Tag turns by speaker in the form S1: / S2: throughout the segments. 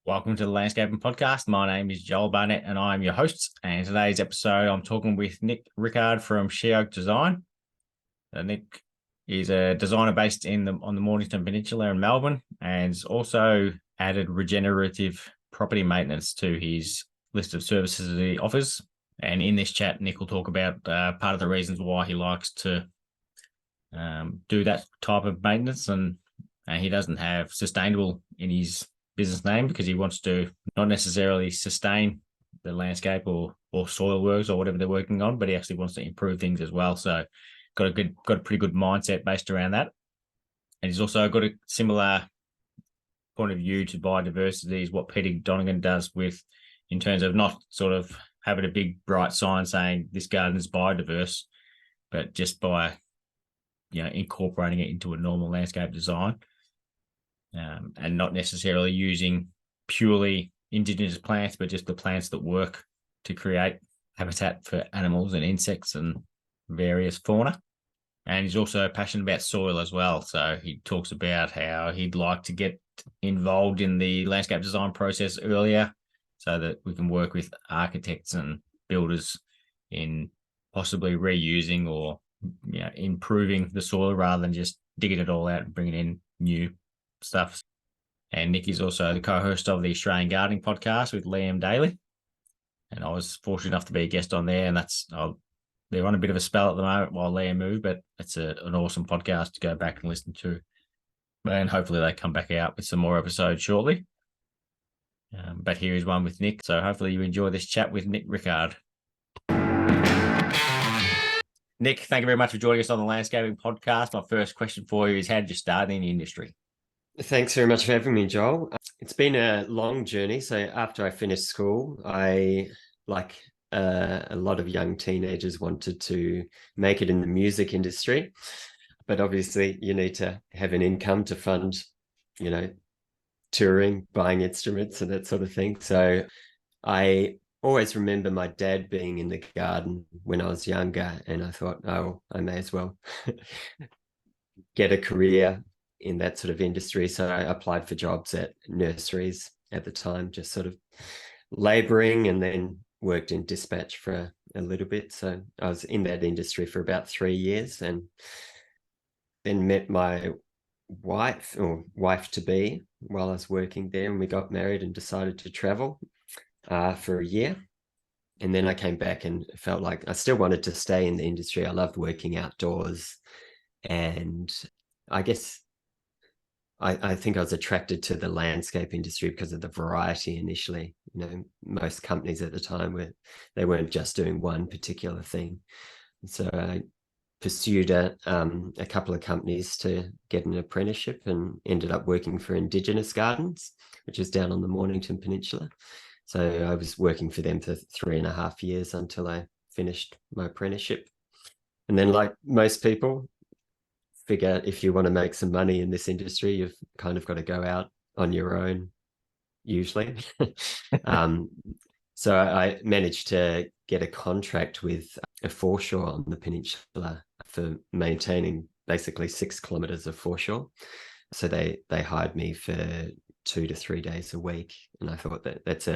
S1: Welcome to the Landscaping Podcast. My name is Joel Barnett and I'm your host. And today's episode, I'm talking with Nick Rickard from Sheoak Design. Nick is a designer based on the Mornington Peninsula in Melbourne, and has also added regenerative property maintenance to his list of services that he offers. And in this chat, Nick will talk about part of the reasons why he likes to do that type of maintenance, and he doesn't have sustainable in his business name because he wants to not necessarily sustain the landscape or soil works or whatever they're working on, but he actually wants to improve things as well. So got a pretty good mindset based around that. And he's also got a similar point of view to biodiversity is what Peter Donegan does with, in terms of not sort of having a big bright sign saying this garden is biodiverse, but just by incorporating it into a normal landscape design. And not necessarily using purely indigenous plants, but just the plants that work to create habitat for animals and insects and various fauna. And he's also passionate about soil as well. So he talks about how he'd like to get involved in the landscape design process earlier so that we can work with architects and builders in possibly reusing or improving the soil rather than just digging it all out and bringing in new stuff. And Nick is also the co-host of the Australian Gardening Podcast with Liam Daly, and I was fortunate enough to be a guest on there, and they're on a bit of a spell at the moment while Liam moved, but it's an awesome podcast to go back and listen to, and hopefully they come back out with some more episodes shortly. But here is one with Nick, so hopefully you enjoy this chat with Nick Rickard. Nick, thank you very much for joining us on the Landscaping Podcast. My first question for you is, how did you start in the industry?
S2: Thanks very much for having me, Joel. It's been a long journey. So after I finished school, I, like a lot of young teenagers, wanted to make it in the music industry. But obviously you need to have an income to fund, touring, buying instruments and that sort of thing. So I always remember my dad being in the garden when I was younger, and I thought, oh, I may as well get a career in that sort of industry. So I applied for jobs at nurseries at the time, just sort of laboring, and then worked in dispatch for a little bit. So I was in that industry for about 3 years, and then met my wife to be while I was working there, and we got married and decided to travel for a year. And then I came back and felt like I still wanted to stay in the industry. I loved working outdoors, and I guess I think I was attracted to the landscape industry because of the variety initially. Most companies at the time they weren't just doing one particular thing. So I pursued a couple of companies to get an apprenticeship, and ended up working for Indigenous Gardens, which is down on the Mornington Peninsula. So I was working for them for 3.5 years until I finished my apprenticeship. And then, like most people, figure if you want to make some money in this industry, you've kind of got to go out on your own, usually. So I managed to get a contract with a foreshore on the peninsula for maintaining basically 6 kilometers of foreshore. So they hired me for 2 to 3 days a week. And I thought it's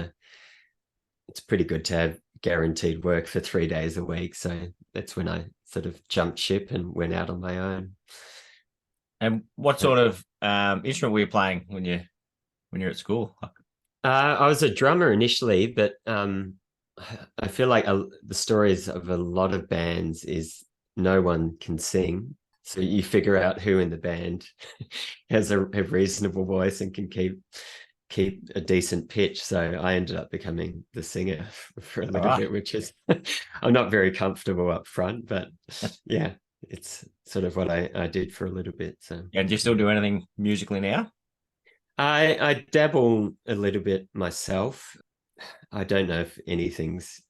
S2: pretty good to have guaranteed work for 3 days a week. So that's when I sort of jumped ship and went out on my own.
S1: And what sort of instrument were you playing when you're at school?
S2: I was a drummer initially, but I feel like the stories of a lot of bands is no one can sing. So you figure out who in the band has a reasonable voice and can keep a decent pitch. So I ended up becoming the singer for a little bit, which is I'm not very comfortable up front, but yeah, it's sort of what I did for a little bit. So,
S1: and do you still do anything musically now?
S2: I dabble a little bit myself. I don't know if anything's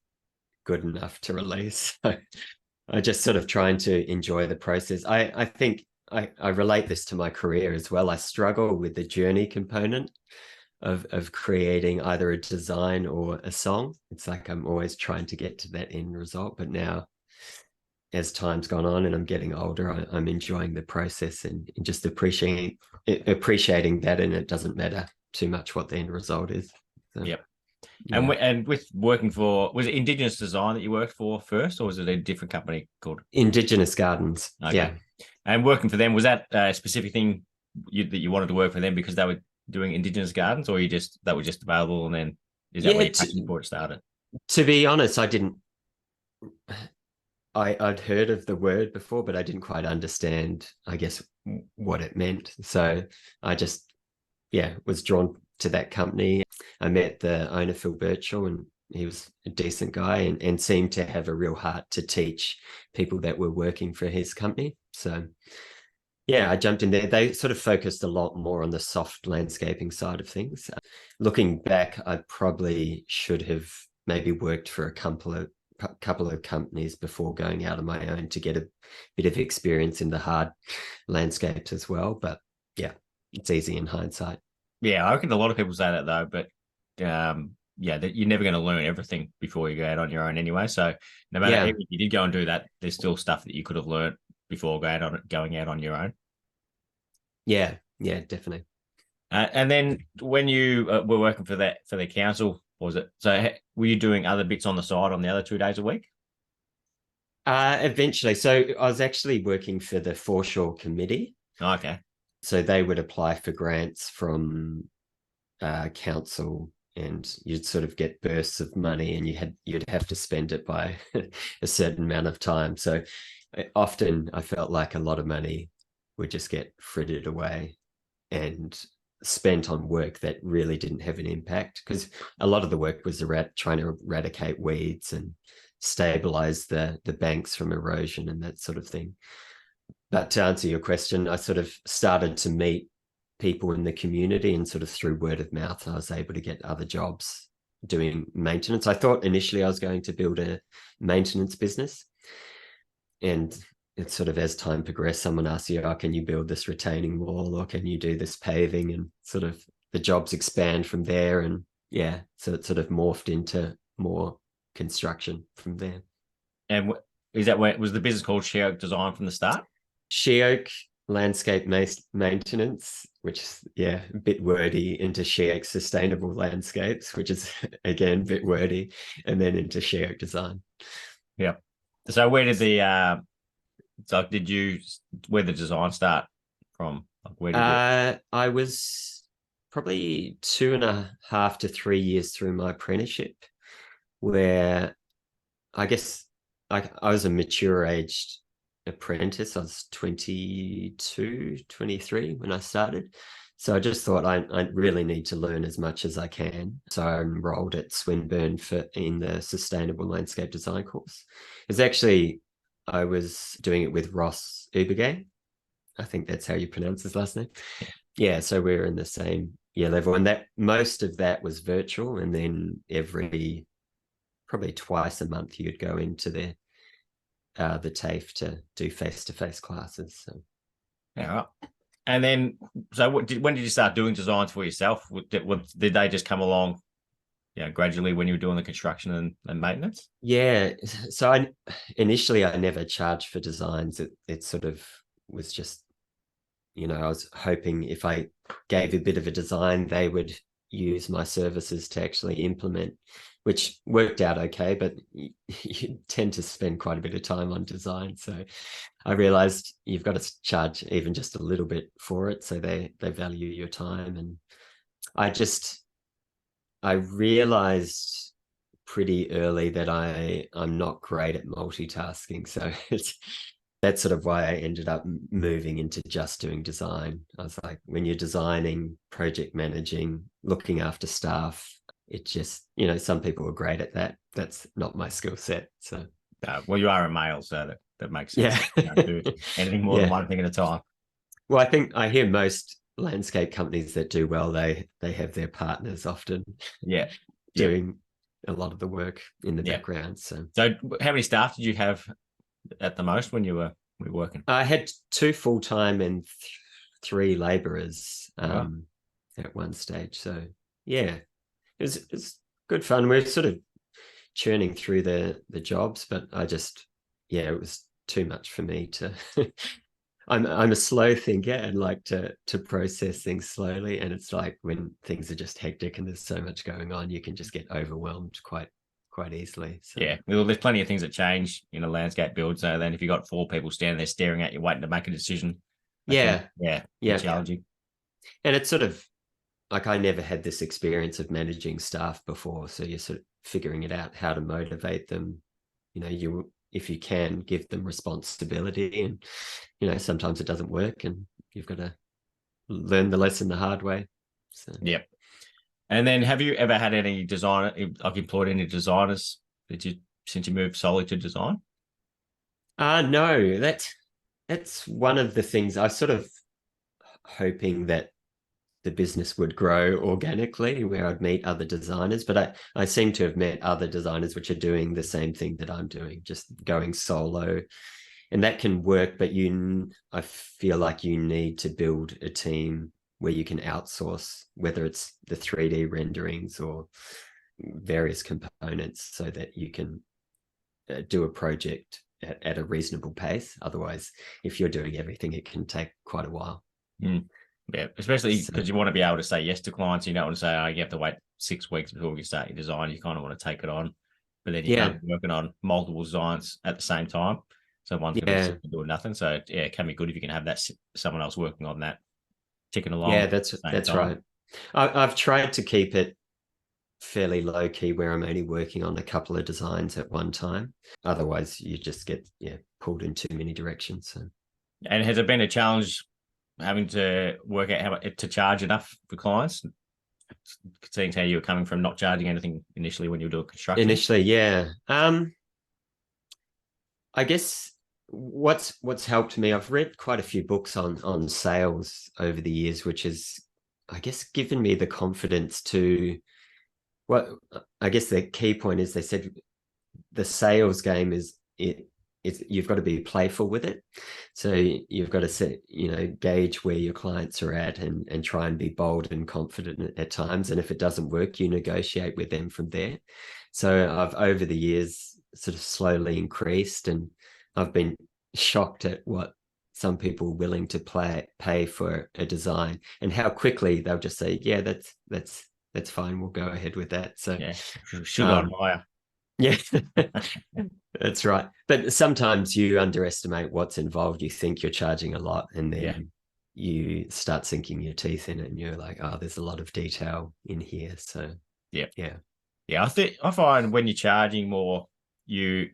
S2: good enough to release. So I just sort of trying to enjoy the process. I think I relate this to my career as well. I struggle with the journey component of creating either a design or a song. It's like I'm always trying to get to that end result. But now, as time's gone on and I'm getting older, I'm enjoying the process and just appreciating that. And it doesn't matter too much what the end result is. So,
S1: Yep.
S2: yeah.
S1: And with working for, was it Indigenous Design that you worked for first, or was it a different company called?
S2: Indigenous Gardens.
S1: Okay.
S2: Yeah.
S1: And working for them, was that a specific thing that you wanted to work for them because they were doing Indigenous gardens, or that was just available, and then is that where your passion for it started?
S2: To be honest, I'd heard of the word before, but I didn't quite understand, I guess, what it meant. So I just, was drawn to that company. I met the owner, Phil Birchall, and he was a decent guy and seemed to have a real heart to teach people that were working for his company. So I jumped in there. They sort of focused a lot more on the soft landscaping side of things. Looking back, I probably should have maybe worked for a couple of companies before going out on my own to get a bit of experience in the hard landscapes as well. But yeah, it's easy in hindsight.
S1: Yeah, I reckon a lot of people say that though, but that you're never going to learn everything before you go out on your own anyway. So no matter if you did go and do that, there's still stuff that you could have learned before going out on your own.
S2: Yeah, definitely.
S1: And then when you were working for the council, was it? So were you doing other bits on the side on the other 2 days a week?
S2: Eventually. So I was actually working for the Foreshore Committee.
S1: Oh, okay.
S2: So they would apply for grants from council, and you'd sort of get bursts of money, and you'd have to spend it by a certain amount of time. So often I felt like a lot of money would just get frittered away and spent on work that really didn't have an impact, because a lot of the work was trying to eradicate weeds and stabilize the banks from erosion and that sort of thing. But to answer your question, I sort of started to meet people in the community, and sort of through word of mouth, I was able to get other jobs doing maintenance. I thought initially I was going to build a maintenance business, and it's sort of, as time progressed, someone asked you, can you build this retaining wall, or can you do this paving? And sort of the jobs expand from there. And so it sort of morphed into more construction from there.
S1: And is that where was the business called Sheoak Design from the start?
S2: Sheoak Landscape Maintenance, which is a bit wordy, into Sheoak Sustainable Landscapes, which is again a bit wordy, and then into Sheoak Design.
S1: Yeah. So where did where the design start from? Where did
S2: I was probably 2.5 to 3 years through my apprenticeship, where I guess I was a mature aged apprentice. I was 22, 23 when I started. So I just thought I really need to learn as much as I can. So I enrolled at Swinburne in the Sustainable Landscape Design course. I was doing it with Ross Ubergay. I think that's how you pronounce his last name. Yeah, so we were in the same year level, and that most of that was virtual, and then probably twice a month you'd go into the TAFE to do face-to-face classes. So
S1: yeah. And then, so when did you start doing designs for yourself? Did they just come along, gradually when you were doing the construction and maintenance?
S2: Yeah. So initially I never charged for designs. It sort of was just, I was hoping if I gave a bit of a design, they would use my services to actually implement, which worked out okay, but you tend to spend quite a bit of time on design. So I realized you've got to charge even just a little bit for it, so they value your time. And I realized pretty early that I'm not great at multitasking. So that's sort of why I ended up moving into just doing design. I was like, when you're designing, project managing, looking after staff, it just, some people are great at that. That's not my skill set. So,
S1: well, you are a male, so that makes sense.
S2: Yeah.
S1: You don't do anything more than one thing at a time.
S2: Well, I hear most landscape companies that do well, they have their partners often doing a lot of the work in the background. So
S1: how many staff did you have at the most when you were working?
S2: I had 2 full-time and 3 laborers at one stage. So it was good fun. We're sort of churning through the jobs, but it was too much for me to I'm a slow thinker and like to process things slowly. And it's like when things are just hectic and there's so much going on, you can just get overwhelmed quite easily. So
S1: Yeah, well, there's plenty of things that change in a landscape build. So then if you've got 4 people standing there staring at you, waiting to make a decision, that can,
S2: yeah,
S1: be
S2: yeah.
S1: challenging.
S2: And it's sort of like I never had this experience of managing staff before. So you're sort of figuring it out how to motivate them. If you can give them responsibility, and sometimes it doesn't work and you've got to learn the lesson the hard way. So
S1: Yep. And then have you ever had any employed any designers since you moved solely to design?
S2: no, that's one of the things I was sort of hoping that the business would grow organically where I'd meet other designers, but I seem to have met other designers which are doing the same thing that I'm doing, just going solo. And that can work, but I feel like you need to build a team where you can outsource, whether it's the 3D renderings or various components, so that you can do a project at a reasonable pace. Otherwise, if you're doing everything, it can take quite a while.
S1: Yeah, especially because you want to be able to say yes to clients. You don't want to say, oh, you have to wait 6 weeks before you start your design. You kind of want to take it on, but then you can't be working on multiple designs at the same time. So one's going to be doing nothing. So yeah, it can be good if you can have that someone else working on that, ticking along.
S2: Yeah, that's right. I've tried to keep it fairly low key where I'm only working on a couple of designs at one time. Otherwise, you just get pulled in too many directions. So.
S1: And has it been a challenge having to work out how to charge enough for clients? Seeing how you were coming from not charging anything initially when you were doing construction.
S2: Initially, yeah. I guess what's helped me, I've read quite a few books on sales over the years, which has, I guess, given me the confidence to. I guess the key point is they said the sales game is you've got to be playful with it. So you've got to gauge where your clients are at and try and be bold and confident at times. And if it doesn't work, you negotiate with them from there. So I've over the years sort of slowly increased, and I've been shocked at what some people are willing to pay for a design and how quickly they'll just say, yeah, that's fine. We'll go ahead with that. So
S1: yeah, should go on higher.
S2: Yeah, that's right. But sometimes you underestimate what's involved. You think you're charging a lot, and then you start sinking your teeth in it, and you're like, oh, there's a lot of detail in here. So
S1: yeah. I find when you're charging more, you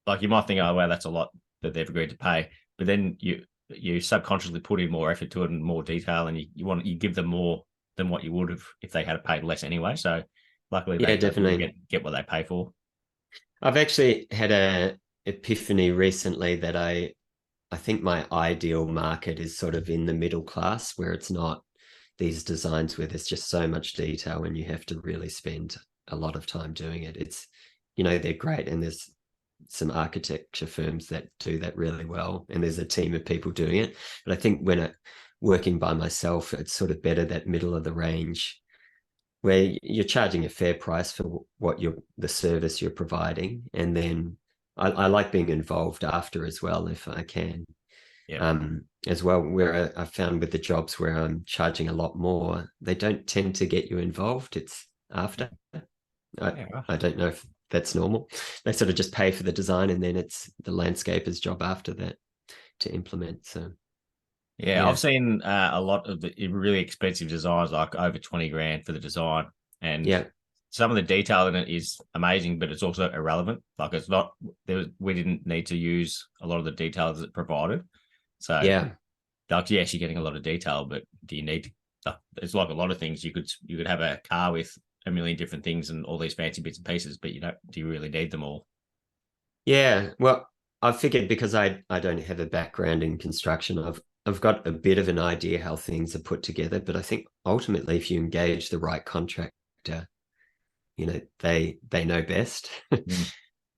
S1: might think, oh, well, that's a lot that they've agreed to pay, but then you subconsciously put in more effort to it and more detail, and you give them more than what you would have if they had paid less anyway. So luckily, they definitely get what they pay for.
S2: I've actually had an epiphany recently that I think my ideal market is sort of in the middle class, where it's not these designs where there's just so much detail and you have to really spend a lot of time doing it. It's, they're great, and there's some architecture firms that do that really well, and there's a team of people doing it. But I think when working by myself, it's sort of better that middle of the range where you're charging a fair price for the service you're providing. And then I like being involved after as well, if I can. As well, where I found with the jobs where I'm charging a lot more, they don't tend to get you involved. It's after. I don't know if that's normal. They sort of just pay for the design, and then it's the landscaper's job after that to implement. So
S1: yeah, I've seen a lot of the really expensive designs, like over 20 grand for the design. And some of the detail in it is amazing, but it's also irrelevant. Like we didn't need to use a lot of the details it provided. So yes, you're getting a lot of detail, but do you need to, it's like a lot of things. You could have a car with a million different things and all these fancy bits and pieces, but do you really need them all?
S2: Yeah. Well, I figured because I don't have a background in construction, I've got a bit of an idea how things are put together, but I think ultimately if you engage the right contractor, they know best.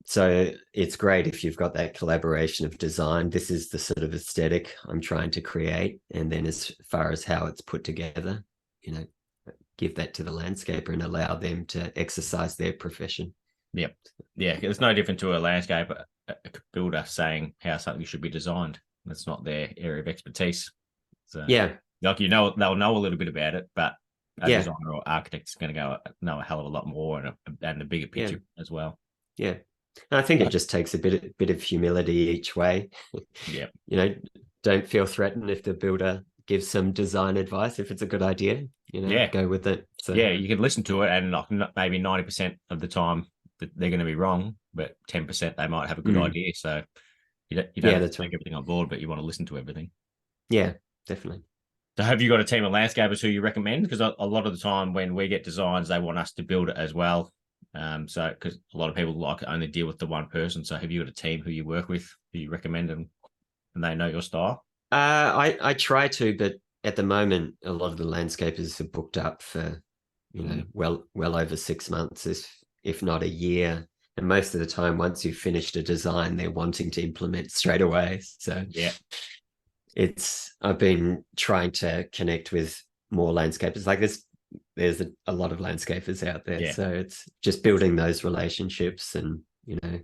S2: So it's great if you've got that collaboration of design. This is the sort of aesthetic I'm trying to create. And then as far as how it's put together, give that to the landscaper and allow them to exercise their profession.
S1: Yep. Yeah. It's no different to a landscaper, a builder saying how something should be designed. That's not their area of expertise. So
S2: Yeah.
S1: like, you know, they'll know a little bit about it, but a
S2: Yeah.
S1: designer or architect is going to know a hell of a lot more and a bigger picture as well.
S2: Yeah. And I think it just takes a bit of humility each way.
S1: Yeah.
S2: You know, don't feel threatened if the builder gives some design advice. If it's a good idea, you know, go with it. So
S1: yeah, you can listen to it, and like maybe 90% of the time that they're going to be wrong, but 10% they might have a good idea. So you don't have to take everything on board, but you want to listen to everything.
S2: Yeah, definitely.
S1: So have you got a team of landscapers who you recommend? Because a lot of the time when we get designs, they want us to build it as well. So because a lot of people like only deal with the one person. So have you got a team who you work with, who you recommend, and they know your style?
S2: I try to, but at the moment, a lot of the landscapers are booked up for, you know, well over 6 months, if not a year. And most of the time, once you've finished a design, they're wanting to implement straight away. So
S1: yeah,
S2: I've been trying to connect with more landscapers. Like there's a lot of landscapers out there.
S1: Yeah.
S2: So it's just building those relationships and, you know,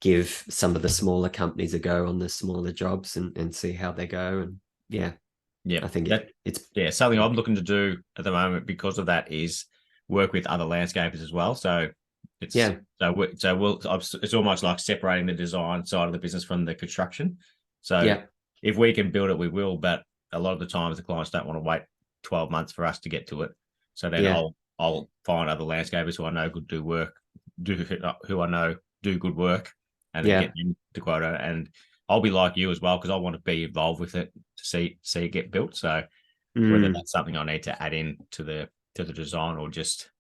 S2: give some of the smaller companies a go on the smaller jobs and see how they go. And yeah, I think it's
S1: something I'm looking to do at the moment because of that is work with other landscapers as well. So it's it's almost like separating the design side of the business from the construction. So if we can build it, we will. But a lot of the times the clients don't want to wait 12 months for us to get to it. So then I'll find other landscapers who I know could who I know do good work, and then get them to quote it. And I'll be like you as well, because I want to be involved with it to see it get built. So whether that's something I need to add in to the design or just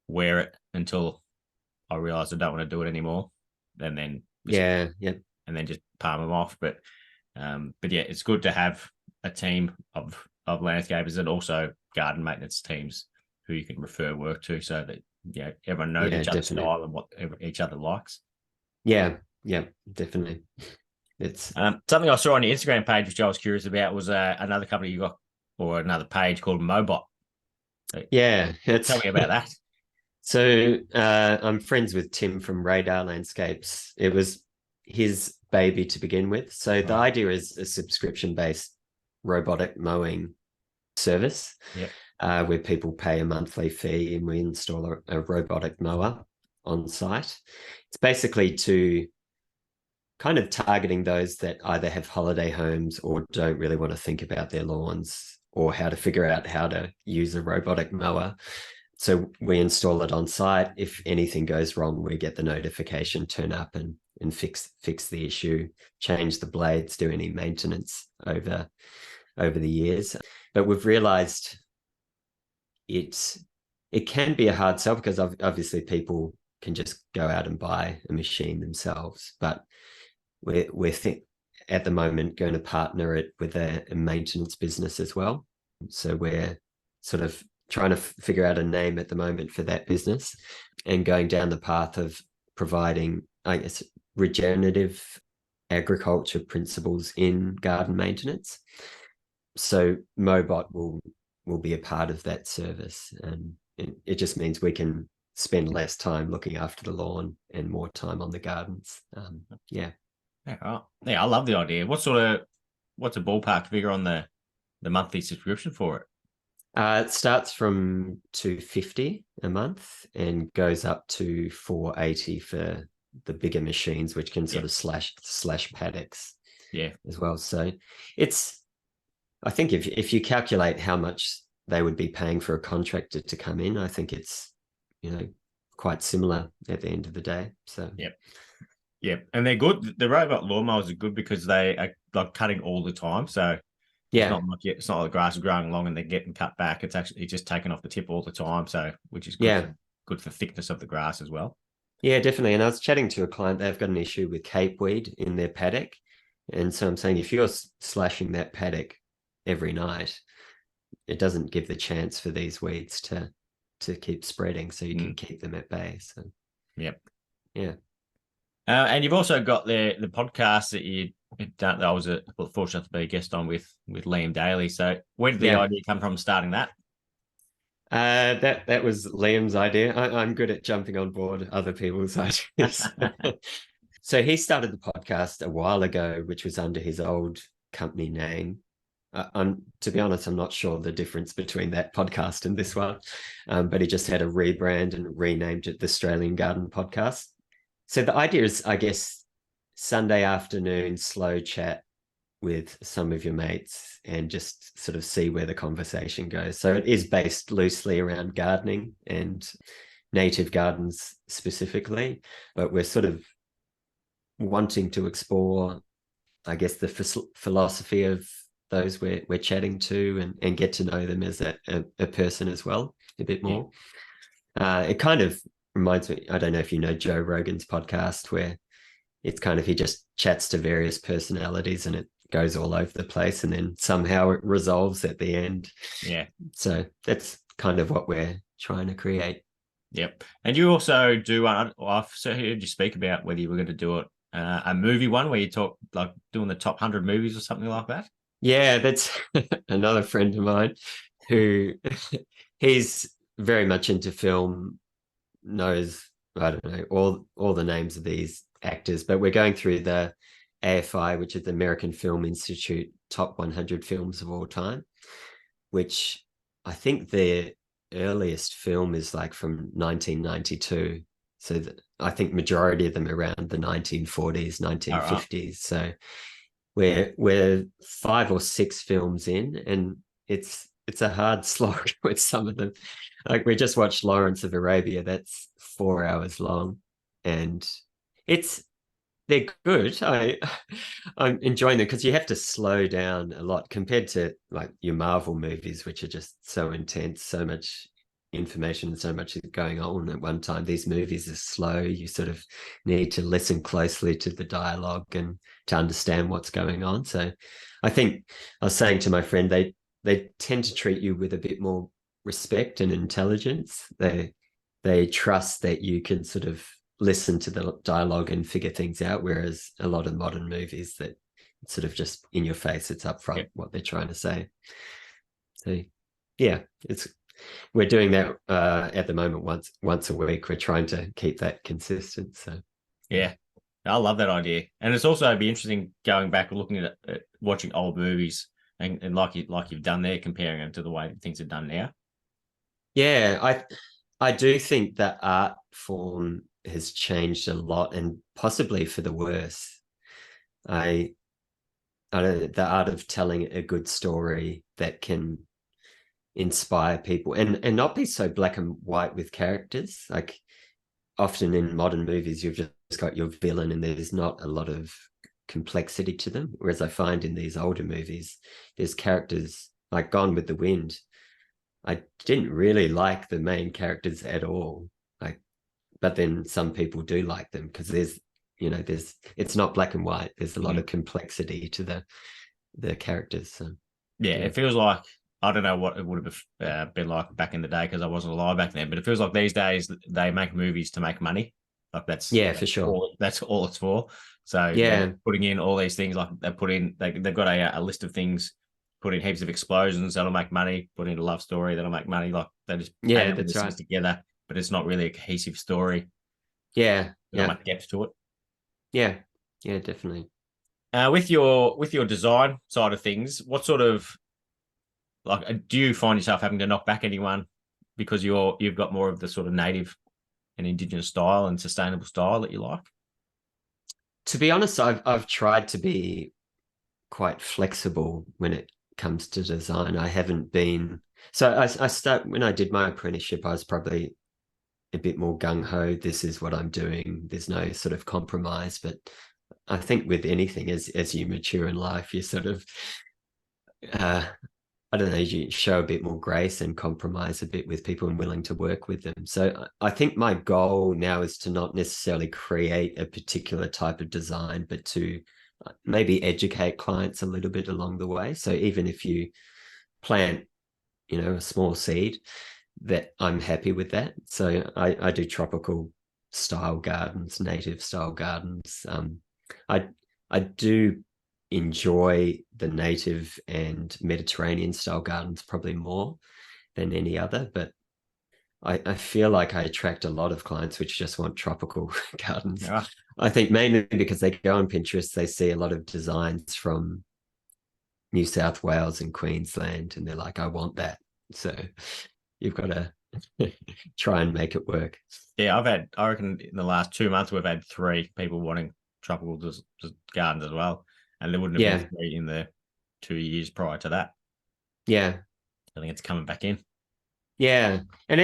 S1: wear it until I realize I don't want to do it anymore, and then and then just palm them off. But yeah, it's good to have a team of landscapers and also garden maintenance teams who you can refer work to, so that everyone knows each other's style and what each other likes.
S2: Yeah, definitely. It's
S1: something I saw on your Instagram page, which I was curious about, was another company you got, or another page called Mobot. Tell me about that.
S2: So I'm friends with Tim from Radar Landscapes. It was his baby to begin with. So the idea is a subscription-based robotic mowing service where people pay a monthly fee and we install a robotic mower on site. It's basically to kind of targeting those that either have holiday homes or don't really want to think about their lawns or how to figure out how to use a robotic mower. So we install it on site. If anything goes wrong, we get the notification, turn up and fix the issue, change the blades, do any maintenance over the years. But we've realized it can be a hard sell, because obviously people can just go out and buy a machine themselves. But we're at the moment going to partner it with a maintenance business as well. So we're sort of trying to figure out a name at the moment for that business and going down the path of providing, I guess, regenerative agriculture principles in garden maintenance. So Mobot will be a part of that service, and it just means we can spend less time looking after the lawn and more time on the gardens.
S1: I love the idea. What's a ballpark figure on the monthly subscription for it?
S2: It starts from $250 a month and goes up to $480 for the bigger machines, which can sort of slash paddocks as well. So I think if you calculate how much they would be paying for a contractor to come in, I think it's, quite similar at the end of the day. So
S1: and they're good. The robot lawnmowers are good because they are like cutting all the time. So it's not like the grass is growing along and they're getting cut back. It's actually just taken off the tip all the time. So which is good for thickness of the grass as well.
S2: Yeah, definitely. And I was chatting to a client, they've got an issue with capeweed in their paddock. And so I'm saying, if you're slashing that paddock every night, it doesn't give the chance for these weeds to keep spreading, so you can keep them at bay. So
S1: and you've also got the podcast that you done. I was fortunate to be a guest on with Liam Daly. So where did the idea come from starting that?
S2: That was Liam's idea. I'm good at jumping on board other people's ideas. So he started the podcast a while ago, which was under his old company name. To be honest, I'm not sure the difference between that podcast and this one, but he just had a rebrand and renamed it the Australian Garden Podcast. So the idea is, I guess, Sunday afternoon slow chat with some of your mates and just sort of see where the conversation goes. So it is based loosely around gardening and native gardens specifically, but we're sort of wanting to explore, I guess, the philosophy of those we're chatting to and get to know them as a person as well a bit more. It kind of reminds me, I don't know if you know Joe Rogan's podcast, where it's kind of, he just chats to various personalities and it goes all over the place and then somehow it resolves at the end.
S1: Yeah.
S2: So that's kind of what we're trying to create.
S1: Yep. And you also do, I've heard you speak about whether you were going to do it, a movie one where you talk like doing the top 100 movies or something like that.
S2: Yeah, that's another friend of mine who he's very much into film, knows, I don't know, all the names of these actors, but we're going through the AFI, which is the American Film Institute top 100 films of all time, which I think their earliest film is like from 1992. So I think majority of them around the 1940s, 1950s. Right. So we're 5 or 6 films in, and it's a hard slog with some of them. Like we just watched Lawrence of Arabia, that's 4 hours long, and they're good. I'm enjoying them because you have to slow down a lot compared to like your Marvel movies, which are just so intense, so much information, so much is going on at one time. These movies are slow. You sort of need to listen closely to the dialogue and to understand what's going on. So I think I was saying to my friend, they tend to treat you with a bit more respect and intelligence. They trust that you can sort of listen to the dialogue and figure things out, whereas a lot of modern movies that it's sort of just in your face, it's upfront what they're trying to say. So yeah, we're doing that at the moment once a week. We're trying to keep that consistent. So
S1: yeah, I love that idea, and it's also be interesting going back and looking at watching old movies and like you've done there, comparing them to the way things are done now.
S2: Yeah, I do think that art form has changed a lot, and possibly for the worse. I don't know, the art of telling a good story that can inspire people and not be so black and white with characters. Like often in modern movies, you've just got your villain and there's not a lot of complexity to them. Whereas I find in these older movies, there's characters like Gone with the Wind. I didn't really like the main characters at all. But then some people do like them because it's not black and white. There's a lot of complexity to the characters. So
S1: yeah, it feels like, I don't know what it would have been like back in the day because I wasn't alive back then, but it feels like these days they make movies to make money. Like that's
S2: for sure.
S1: That's all it's for. So
S2: yeah,
S1: putting in all these things, like they've got a list of things, put in heaps of explosions that'll make money, put in a love story that'll make money. Like they just
S2: that's right.
S1: Together, but it's not really a cohesive story.
S2: Yeah,
S1: not much depth to it.
S2: Yeah, definitely.
S1: With your design side of things, what sort of do you find yourself having to knock back anyone because you've got more of the sort of native and indigenous style and sustainable style that you like?
S2: To be honest, I've tried to be quite flexible when it comes to design. I haven't been when I did my apprenticeship, I was probably a bit more gung-ho. This is what I'm doing. There's no sort of compromise. But I think with anything, as you mature in life, you sort of I don't know, you show a bit more grace and compromise a bit with people and willing to work with them. So I think my goal now is to not necessarily create a particular type of design, but to maybe educate clients a little bit along the way. So even if you plant, a small seed, that I'm happy with that. So I do tropical style gardens, native style gardens. I do enjoy the native and Mediterranean style gardens probably more than any other, but I feel like I attract a lot of clients which just want tropical gardens.
S1: Yeah.
S2: I think mainly because they go on Pinterest, they see a lot of designs from New South Wales and Queensland, and they're like, I want that. So you've got to try and make it work.
S1: Yeah, I reckon in the last 2 months, we've had 3 people wanting tropical gardens as well. And there wouldn't have been 3 in the 2 years prior to that.
S2: Yeah.
S1: I think it's coming back in.
S2: Yeah. And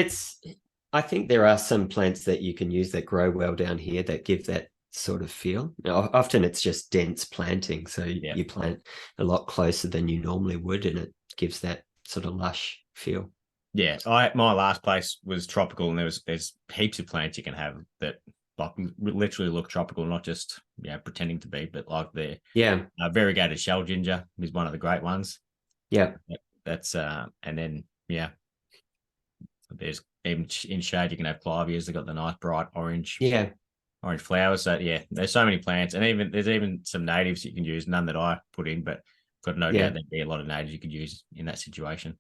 S2: I think there are some plants that you can use that grow well down here that give that sort of feel. Now, often it's just dense planting. So you plant a lot closer than you normally would, and it gives that sort of lush feel.
S1: Yeah, my last place was tropical, and there's heaps of plants you can have that like literally look tropical, not just pretending to be, but like the variegated shell ginger is one of the great ones.
S2: Yeah,
S1: that's and then there's even in shade you can have clivias. They've got the nice bright orange flowers. So there's so many plants, and there's even some natives you can use. None that I put in, but got no doubt there'd be a lot of natives you could use in that situation.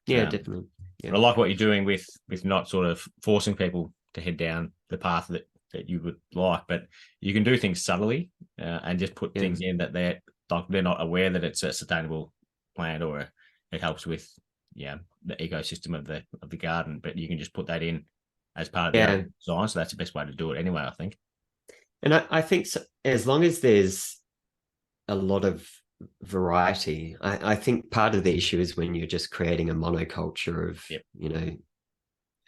S2: Yeah, definitely. Yeah.
S1: But I like what you're doing with not sort of forcing people to head down the path that you would like, but you can do things subtly and just put things in that they're not aware that it's a sustainable plant, or it helps with the ecosystem of the garden. But you can just put that in as part of the design. So that's the best way to do it anyway, I think.
S2: And I think as long as there's a lot of variety, I think part of the issue is when you're just creating a monoculture of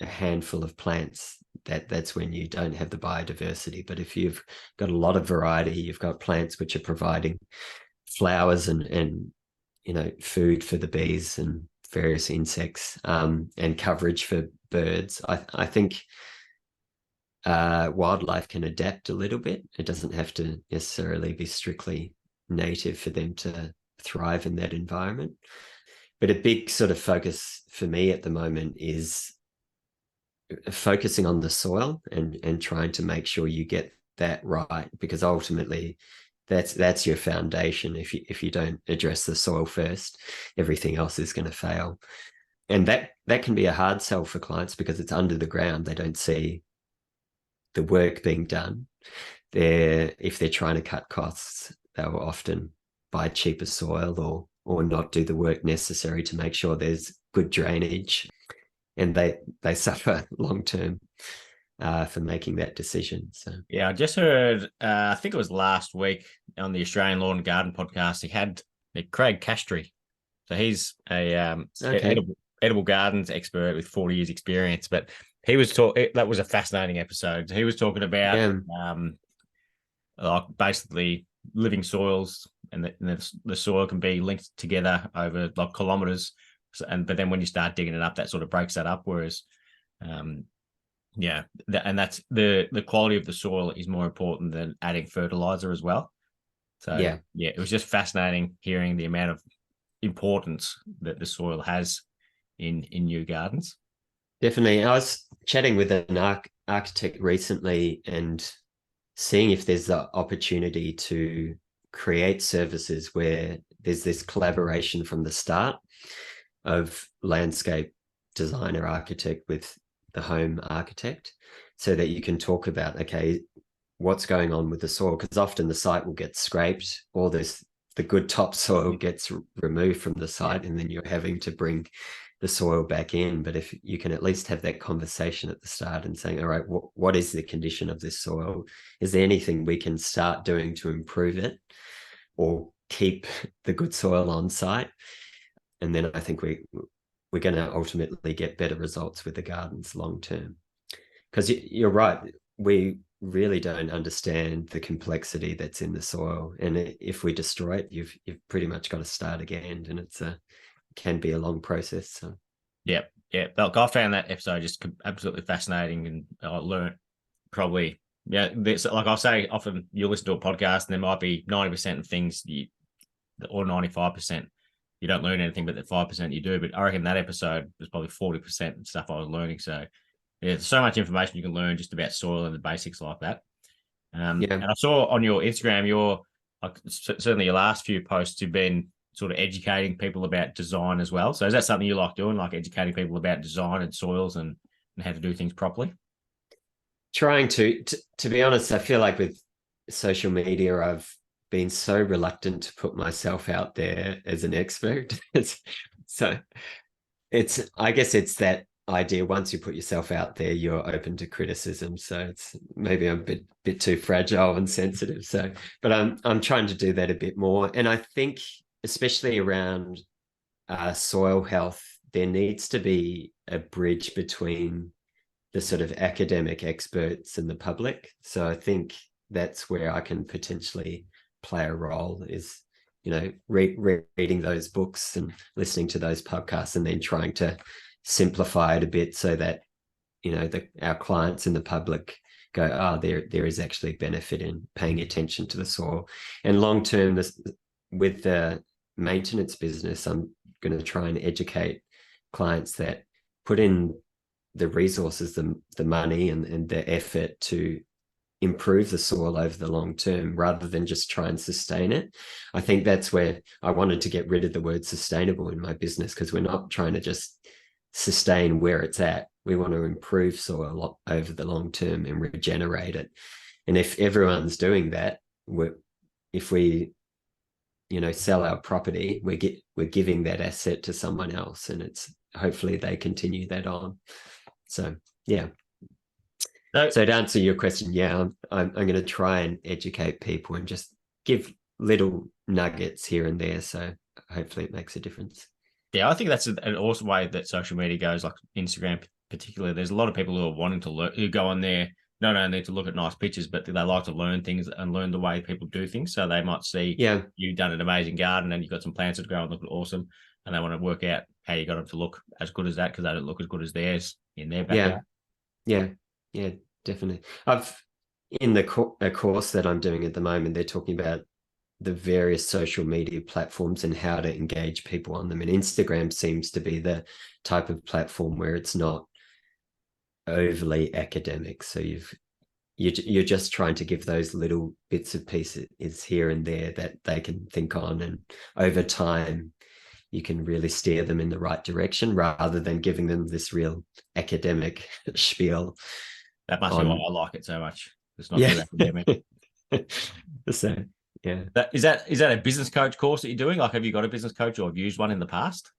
S2: a handful of plants, that's when you don't have the biodiversity. But if you've got a lot of variety, you've got plants which are providing flowers and food for the bees and various insects, and coverage for birds, I think wildlife can adapt a little bit. It doesn't have to necessarily be strictly native for them to thrive in that environment. But a big sort of focus for me at the moment is focusing on the soil and trying to make sure you get that right, because ultimately that's your foundation. If you don't address the soil first, everything else is going to fail. And that can be a hard sell for clients because it's under the ground. They don't see the work being done. If they're trying to cut costs, they will often buy cheaper soil or not do the work necessary to make sure there's good drainage, and they suffer long term for making that decision. So
S1: I just heard, I think it was last week on the Australian Lawn and Garden podcast, he had Craig Castry. So he's a edible gardens expert with 40 years experience, but he was that was a fascinating episode. He was talking about like basically living soils, and the soil can be linked together over like kilometers. But then when you start digging it up, that sort of breaks that up. Whereas, and that's the quality of the soil is more important than adding fertilizer as well. So it was just fascinating hearing the amount of importance that the soil has in new gardens.
S2: Definitely. I was chatting with an architect recently and seeing if there's the opportunity to create services where there's this collaboration from the start of landscape designer architect with the home architect, so that you can talk about, okay, what's going on with the soil, because often the site will get scraped, or the good topsoil gets removed from the site, and then you're having to bring the soil back in. But if you can at least have that conversation at the start and saying, all right, what is the condition of this soil? Is there anything we can start doing to improve it or keep the good soil on site? And then I think we're going to ultimately get better results with the gardens long term. Because you're right, we really don't understand the complexity that's in the soil, and if we destroy it, you've pretty much got to start again, and it can be a long process. So
S1: look, I found that episode just absolutely fascinating, and I learned probably like I say, often you listen to a podcast and there might be 90% of things or 95% you don't learn anything, but the 5% you do. But I reckon that episode was probably 40% stuff I was learning. So there's so much information you can learn just about soil and the basics like that. And I saw on your Instagram, certainly your last few posts, you've been sort of educating people about design as well. So is that something you like doing, like educating people about design and soils and and how to do things properly?
S2: Trying to be honest, I feel like with social media, I've been so reluctant to put myself out there as an expert. So I guess it's that idea. Once you put yourself out there, you're open to criticism. So it's maybe I'm a bit too fragile and sensitive. So, but I'm trying to do that a bit more. And I think especially around soil health, there needs to be a bridge between the sort of academic experts and the public. So I think that's where I can potentially play a role, is, you know, reading those books and listening to those podcasts, and then trying to simplify it a bit so that, you know, our clients and the public go, oh, there is actually benefit in paying attention to the soil. And long term, with the maintenance business, I'm going to try and educate clients that put in the resources, the money and the effort to improve the soil over the long term, rather than just try and sustain it. I think that's where I wanted to get rid of the word sustainable in my business, because we're not trying to just sustain where it's at. We want to improve soil over the long term and regenerate it. And if everyone's doing that, if we, you know, sell our property, we're giving that asset to someone else, and it's hopefully they continue that on. So yeah. So to answer your question, yeah, I'm going to try and educate people and just give little nuggets here and there. So hopefully it makes a difference.
S1: Yeah, I think that's an awesome way that social media goes, like Instagram particularly. There's a lot of people who are wanting to learn, who go on there not only to look at nice pictures, but they like to learn things and learn the way people do things. So they might see, you've done an amazing garden and you've got some plants that grow and look awesome, and they want to work out how you got them to look as good as that, because they don't look as good as theirs in their backyard.
S2: Yeah, definitely. In the course that I'm doing at the moment, they're talking about the various social media platforms and how to engage people on them. And Instagram seems to be the type of platform where it's not overly academic. So you're just trying to give those little bits of pieces here and there that they can think on, and over time you can really steer them in the right direction, rather than giving them this real academic spiel.
S1: That must be why I like it so much. It's not too academic.
S2: So yeah.
S1: Is that a business coach course that you're doing? Like, have you got a business coach or have used one in the past?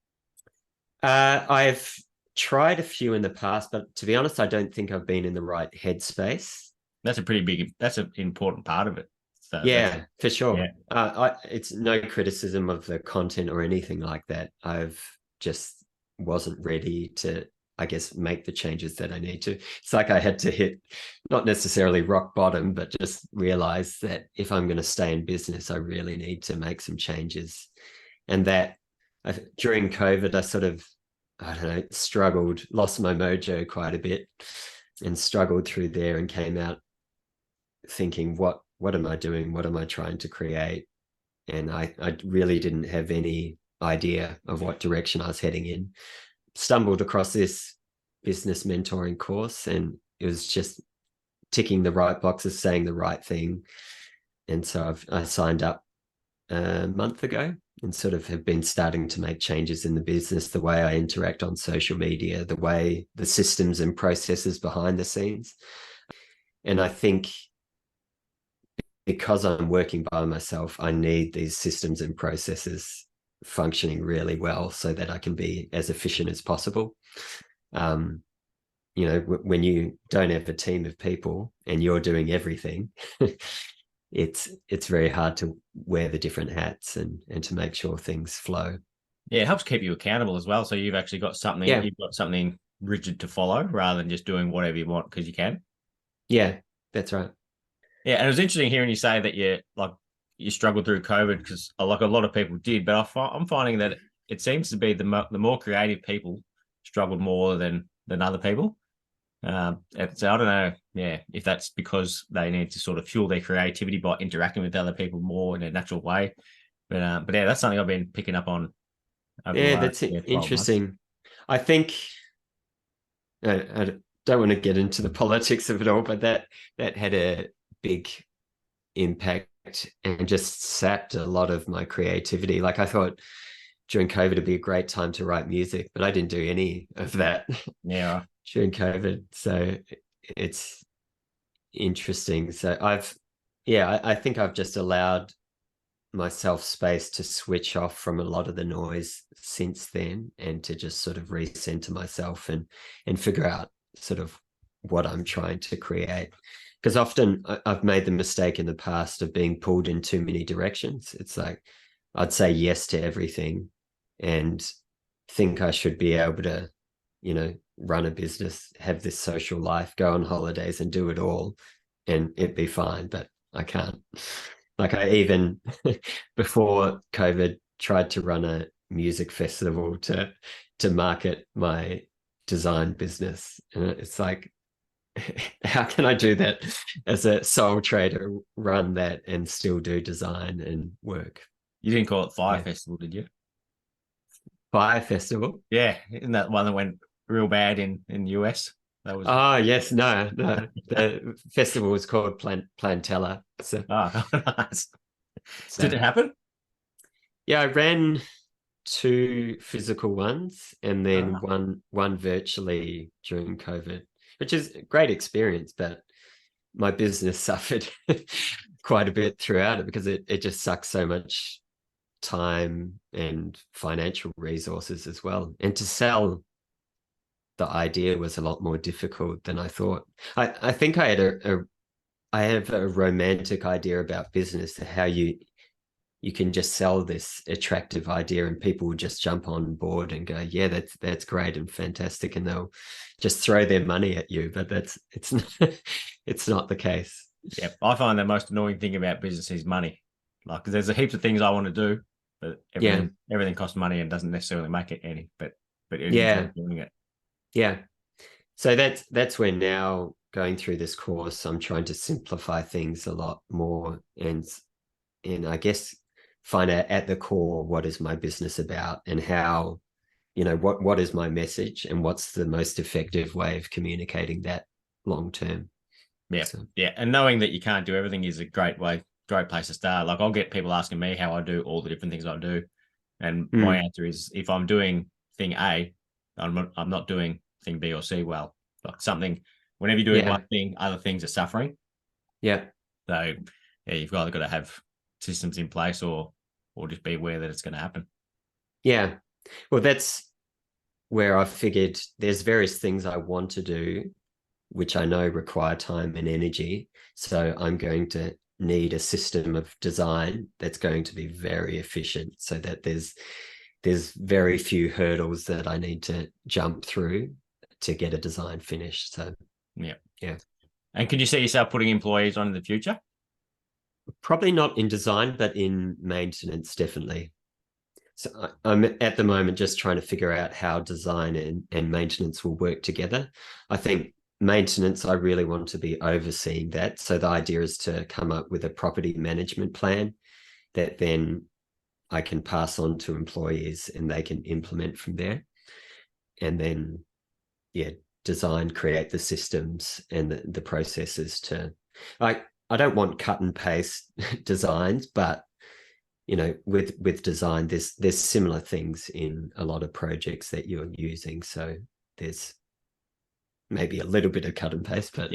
S2: I've tried a few in the past, but to be honest, I don't think I've been in the right headspace.
S1: That's an important part of it. So
S2: yeah, for sure. Yeah. It's no criticism of the content or anything like that. I've just wasn't ready to, I guess, make the changes that I need to. It's like I had to hit not necessarily rock bottom, but just realize that if I'm going to stay in business, I really need to make some changes. And that during COVID, I sort of, I don't know, struggled, lost my mojo quite a bit, and struggled through there, and came out thinking, what am I doing? What am I trying to create? And I really didn't have any idea of what direction I was heading in. Stumbled across this business mentoring course, and it was just ticking the right boxes, saying the right thing. And so I signed up a month ago, and sort of have been starting to make changes in the business, the way I interact on social media, the way the systems and processes behind the scenes. And I think because I'm working by myself, I need these systems and processes functioning really well so that I can be as efficient as possible. You know, when you don't have a team of people and you're doing everything, it's very hard to wear the different hats and to make sure things flow.
S1: Yeah, it helps keep you accountable as well. So you've actually got something, you've got something rigid to follow, rather than just doing whatever you want because you can.
S2: Yeah, that's right.
S1: Yeah, and it was interesting hearing you say that you struggled through COVID, because like a lot of people did, but I'm finding that it seems to be the more creative people struggled more than other people. So I don't know, if that's because they need to sort of fuel their creativity by interacting with other people more in a natural way. But yeah, that's something I've been picking up on.
S2: That's interesting. Months. I think I don't want to get into the politics of it all, but that had a big impact and just sapped a lot of my creativity. Like, I thought during COVID it'd be a great time to write music, but I didn't do any of that.
S1: Yeah.
S2: during COVID. So it's interesting. So I think I've just allowed myself space to switch off from a lot of the noise since then, and to just sort of recenter myself and figure out sort of what I'm trying to create. Because often I've made the mistake in the past of being pulled in too many directions. It's like I'd say yes to everything and think I should be able to, run a business, have this social life, go on holidays and do it all, and it'd be fine. But I can't. Like, I even before COVID tried to run a music festival to market my design business. And it's like, how can I do that as a sole trader, run that and still do design and work?
S1: You didn't call it Fire Festival, did you?
S2: Fire Festival?
S1: Yeah, isn't that one that went real bad in the US? That was.
S2: Oh yes, no. The festival was called Plantella. So,
S1: Nice. Did it happen?
S2: Yeah, I ran 2 physical ones and then one virtually during COVID, which is a great experience, but my business suffered quite a bit throughout it because it just sucks so much time and financial resources as well. And to sell the idea was a lot more difficult than I thought. I think I had I have a romantic idea about business, how you can just sell this attractive idea and people will just jump on board and go, yeah, that's great and fantastic, and they'll just throw their money at you. But it's not the case.
S1: Yeah, I find the most annoying thing about business is money. Like, there's a heaps of things I want to do, but everything costs money and doesn't necessarily make it any. But enjoy doing it.
S2: Yeah. So that's where now, going through this course, I'm trying to simplify things a lot more and I guess find out at the core what is my business about and how, what is my message and what's the most effective way of communicating that long term.
S1: Yeah. So. Yeah. And knowing that you can't do everything is a great place to start. Like, I'll get people asking me how I do all the different things I do. And my answer is, if I'm doing thing A, I'm not doing thing B or C well. Like, something, whenever you're doing one thing, other things are suffering.
S2: Yeah.
S1: So you've either got to have systems in place or just be aware that it's going to happen.
S2: Yeah. Well, that's where I figured there's various things I want to do, which I know require time and energy. So I'm going to need a system of design that's going to be very efficient, so that there's very few hurdles that I need to jump through to get a design finished. So yeah.
S1: And can you see yourself putting employees on in the future?
S2: Probably not in design, but in maintenance, definitely. So I'm at the moment just trying to figure out how design and maintenance will work together. I think maintenance, I really want to be overseeing that. So the idea is to come up with a property management plan that then I can pass on to employees and they can implement from there. And then, design, create the systems and the processes to, I don't want cut and paste designs, but with design, there's similar things in a lot of projects that you're using. So there's maybe a little bit of cut and paste, but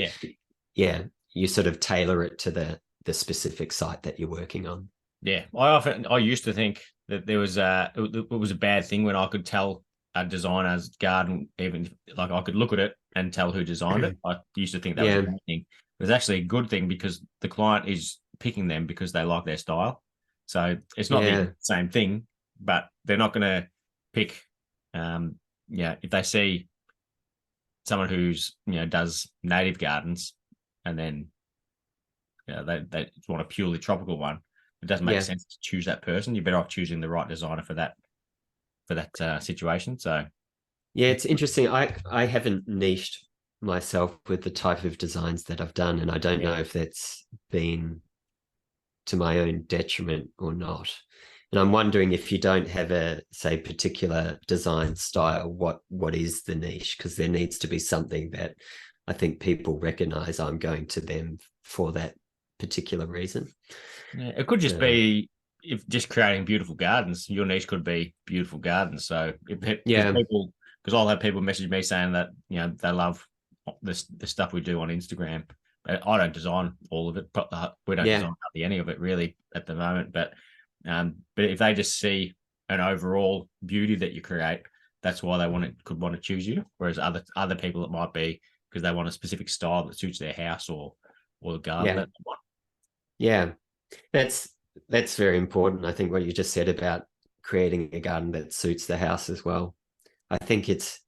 S2: you sort of tailor it to the specific site that you're working on.
S1: Yeah, I used to think that there was it was a bad thing when I could tell a designer's garden, even like I could look at it and tell who designed it. I used to think that was a bad thing. It's actually a good thing because the client is picking them because they like their style. So it's not the same thing, but they're not going to pick. If they see someone who's does native gardens and then they want a purely tropical one, it doesn't make sense to choose that person. You're better off choosing the right designer for that situation. So
S2: it's interesting. I haven't niched myself with the type of designs that I've done, and I don't know if that's been to my own detriment or not. And I'm wondering, if you don't have a, say, particular design style, what is the niche? Because there needs to be something that I think people recognize I'm going to them for that particular reason.
S1: Yeah, it could just be if just creating beautiful gardens. Your niche could be beautiful gardens. So because because I'll have people message me saying that, you know, they love the stuff we do on Instagram. But I don't design all of it. We don't design hardly any of it really at the moment. But if they just see an overall beauty that you create, that's why they could want to choose you. Whereas other people, it might be because they want a specific style that suits their house or the garden that they want.
S2: Yeah, that's very important. I think what you just said about creating a garden that suits the house as well. I think it's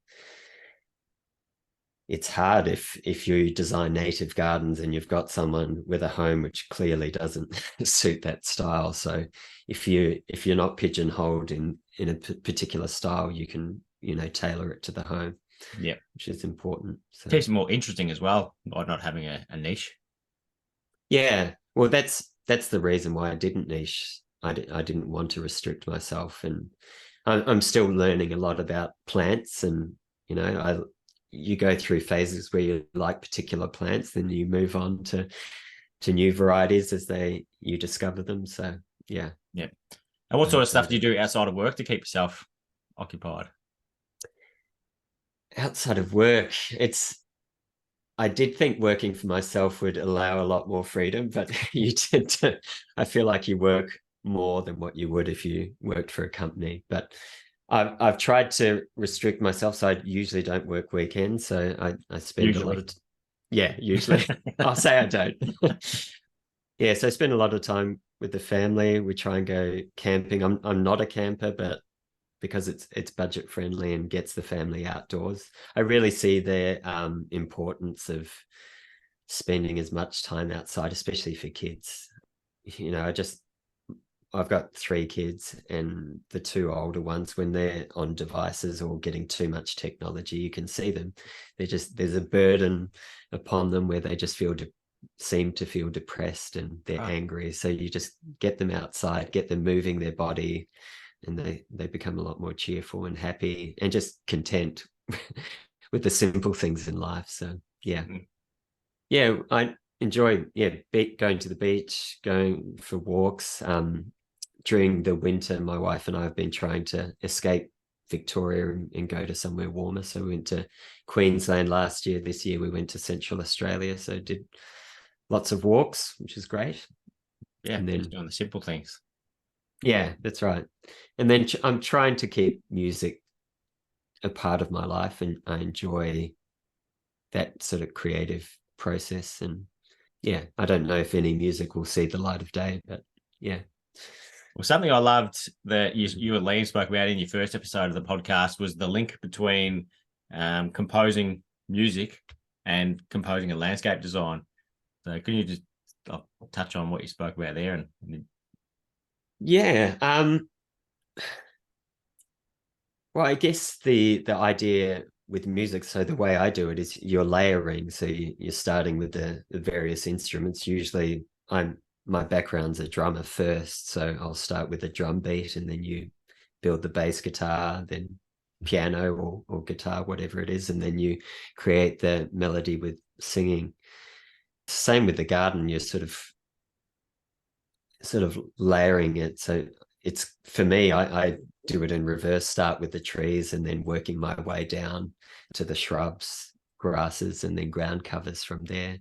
S2: hard if you design native gardens and you've got someone with a home which clearly doesn't suit that style. So if you're not pigeonholed in a particular style, you can, you know, tailor it to the home.
S1: Yeah,
S2: which is important. So
S1: keeps it more interesting as well by not having a niche.
S2: Yeah, well, that's the reason why I didn't niche. I didn't want to restrict myself, and I'm still learning a lot about plants. And you know, you go through phases where you like particular plants, then you move on to new varieties as you discover them. So yeah.
S1: And what sort of stuff do you do outside of work to keep yourself occupied?
S2: Outside of work, I did think working for myself would allow a lot more freedom, but I feel like you work more than what you would if you worked for a company. But I've tried to restrict myself, so I usually don't work weekends. So I spend a lot of usually. I'll say I don't. So I spend a lot of time with the family. We try and go camping. I'm not a camper, but because it's budget friendly and gets the family outdoors, I really see the importance of spending as much time outside, especially for kids. You know, I've got 3 kids, and the 2 older ones, when they're on devices or getting too much technology, you can see them. There's a burden upon them where they just seem to feel depressed and they're angry. So you just get them outside, get them moving their body, and they become a lot more cheerful and happy and just content with the simple things in life. So I enjoy going to the beach, going for walks. During the winter, my wife and I have been trying to escape Victoria and go to somewhere warmer. So we went to Queensland last year. This year we went to Central Australia. So did lots of walks, which is great.
S1: Yeah, and then just doing the simple things.
S2: Yeah, that's right. And then I'm trying to keep music a part of my life, and I enjoy that sort of creative process. And I don't know if any music will see the light of day, but
S1: Well, something I loved that you and Liam spoke about in your first episode of the podcast was the link between composing music and composing a landscape design. So can you just touch on what you spoke about there?
S2: Well, I guess the idea with music, so the way I do it is you're layering. So you're starting with the various instruments. Usually my background's a drummer first, so I'll start with a drum beat, and then you build the bass guitar, then piano or guitar, whatever it is, and then you create the melody with singing. Same with the garden, you're sort of layering it. So it's, for me, I do it in reverse, start with the trees and then working my way down to the shrubs, grasses, and then ground covers from there.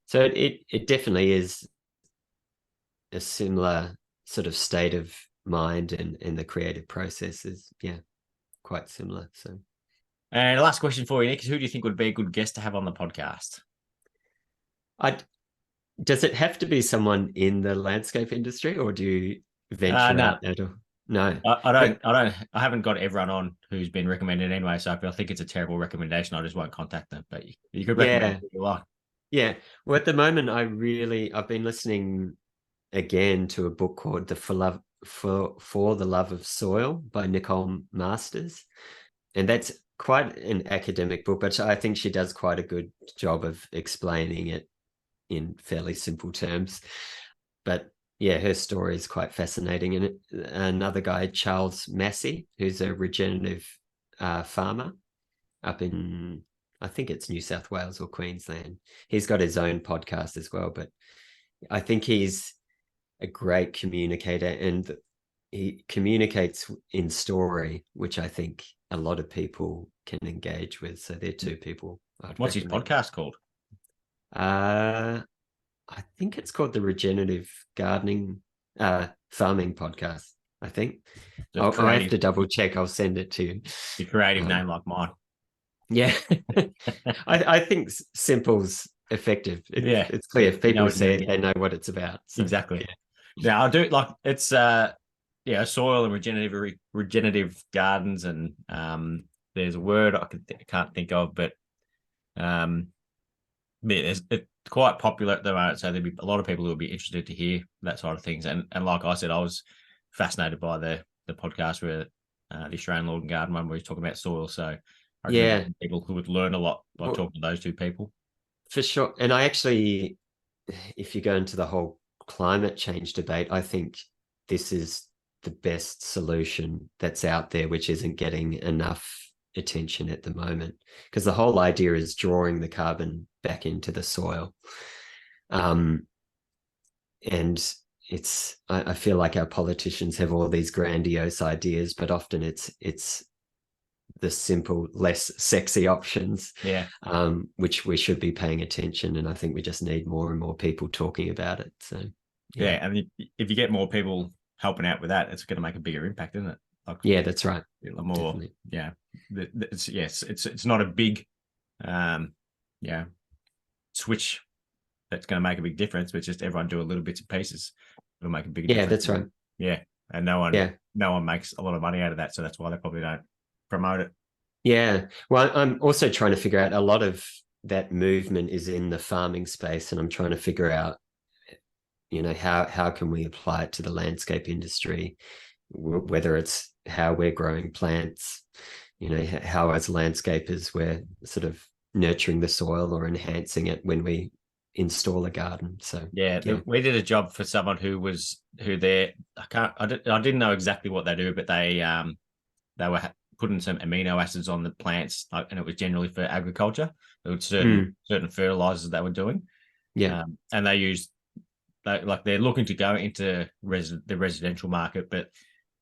S2: So it definitely is a similar sort of state of mind, and the creative process is quite similar. So,
S1: and the last question for you, Nick, is who do you think would be a good guest to have on the podcast?
S2: Does it have to be someone in the landscape industry, or do you venture out at all? No,
S1: I haven't got everyone on who's been recommended anyway. So if I think it's a terrible recommendation, I just won't contact them. But you could recommend who you like.
S2: Yeah. Well, at the moment, I've been listening again to a book called For the Love of Soil by Nicole Masters, and that's quite an academic book, but I think she does quite a good job of explaining it in fairly simple terms. But her story is quite fascinating. And another guy, Charles Massey, who's a regenerative farmer up in, I think it's New South Wales or Queensland. He's got his own podcast as well, but I think he's a great communicator, and he communicates in story, which I think a lot of people can engage with. So they're two people I'd
S1: What's his
S2: recommend.
S1: podcast called?
S2: I think it's called the Regenerative Gardening Farming Podcast, I think. I'll have to double check. I'll send it to you.
S1: Your creative name like mine.
S2: Yeah. I think simple's effective. It's clear. If people see it, they know what it's about. So,
S1: exactly. Yeah, I do like it's soil and regenerative gardens, and there's a word I can't think of, but it's quite popular at the moment. So there'll be a lot of people who will be interested to hear that side of things. And like I said, I was fascinated by the podcast where the Australian Lawn and Garden one where he's talking about soil. So I reckon people who would learn a lot by talking to those two people.
S2: For sure. And I actually, if you go into the whole climate change debate, I think this is the best solution that's out there, which isn't getting enough attention at the moment, because the whole idea is drawing the carbon back into the soil. And I feel like our politicians have all these grandiose ideas, but often it's the simple, less sexy options, which we should be paying attention. And I think we just need more and more people talking about it. So
S1: and if you get more people helping out with that, it's going to make a bigger impact, isn't it?
S2: Like, that's right.
S1: More, it's not a big, switch that's going to make a big difference, but it's just everyone do a little bits and pieces. It'll make a big difference.
S2: Yeah, that's right.
S1: Yeah, and no one makes a lot of money out of that, so that's why they probably don't promote it.
S2: Yeah, well, I'm also trying to figure out, a lot of that movement is in the farming space, and I'm trying to figure out, how can we apply it to the landscape industry, whether it's how we're growing plants, how as landscapers we're sort of nurturing the soil or enhancing it when we install a garden. So
S1: we did a job for someone I didn't know exactly what they do, but they were putting some amino acids on the plants, and it was generally for agriculture. There were certain fertilizers they were doing, and they used they're looking to go into the residential market, but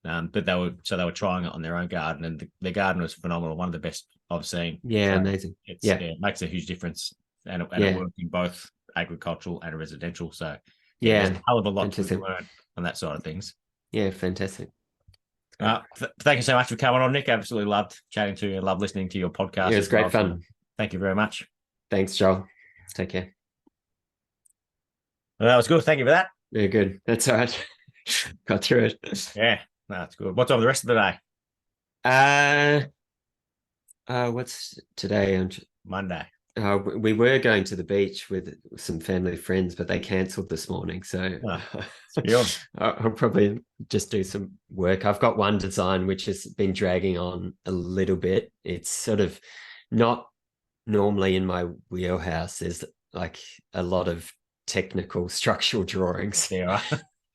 S1: they were trying it on their own garden, and their garden was phenomenal, one of the best I've seen.
S2: Amazing.
S1: It makes a huge difference, and it worked in both agricultural and residential. So there's a hell of a lot to learn on that side of things.
S2: Yeah, fantastic.
S1: Thank you so much for coming on, Nick. Absolutely loved chatting to you and loved listening to your podcast.
S2: Yeah, it was great fun.
S1: Thank you very much.
S2: Thanks, Joel. Take care.
S1: Well, that was good. Thank you for that.
S2: Yeah, good. That's all right. Got through it.
S1: Yeah, that's good. What's on the rest of the day?
S2: What's today?
S1: Monday.
S2: We were going to the beach with some family friends, but they cancelled this morning. So I'll probably just do some work. I've got one design which has been dragging on a little bit. It's sort of not normally in my wheelhouse. There's like a lot of technical structural drawings,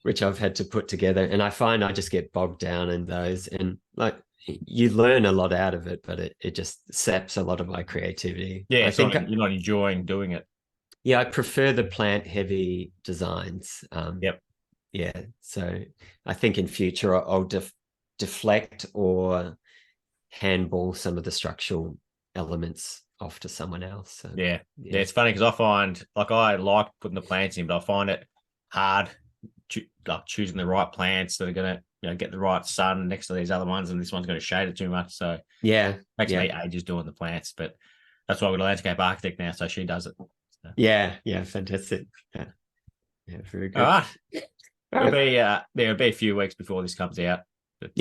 S2: which I've had to put together. And I find I just get bogged down in those. And like, you learn a lot out of it, but it just saps a lot of my creativity.
S1: Yeah, I think you're not enjoying doing it.
S2: Yeah, I prefer the plant heavy designs. Yeah, so I think in future I'll deflect or handball some of the structural elements off to someone else. So,
S1: yeah, it's funny because I find I like putting the plants in, but I find it hard choosing the right plants that are going to get the right sun next to these other ones, and this one's going to shade it too much. So it makes me ages doing the plants, but that's why we've got a landscape architect now, so she does it. So.
S2: Yeah, fantastic. Yeah, very good.
S1: All right. There'll be a few weeks before this comes out. But,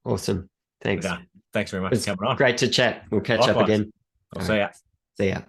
S2: awesome. Thanks.
S1: Thanks very much for coming on.
S2: Great to chat. We'll catch up again.
S1: I'll see ya.
S2: See ya.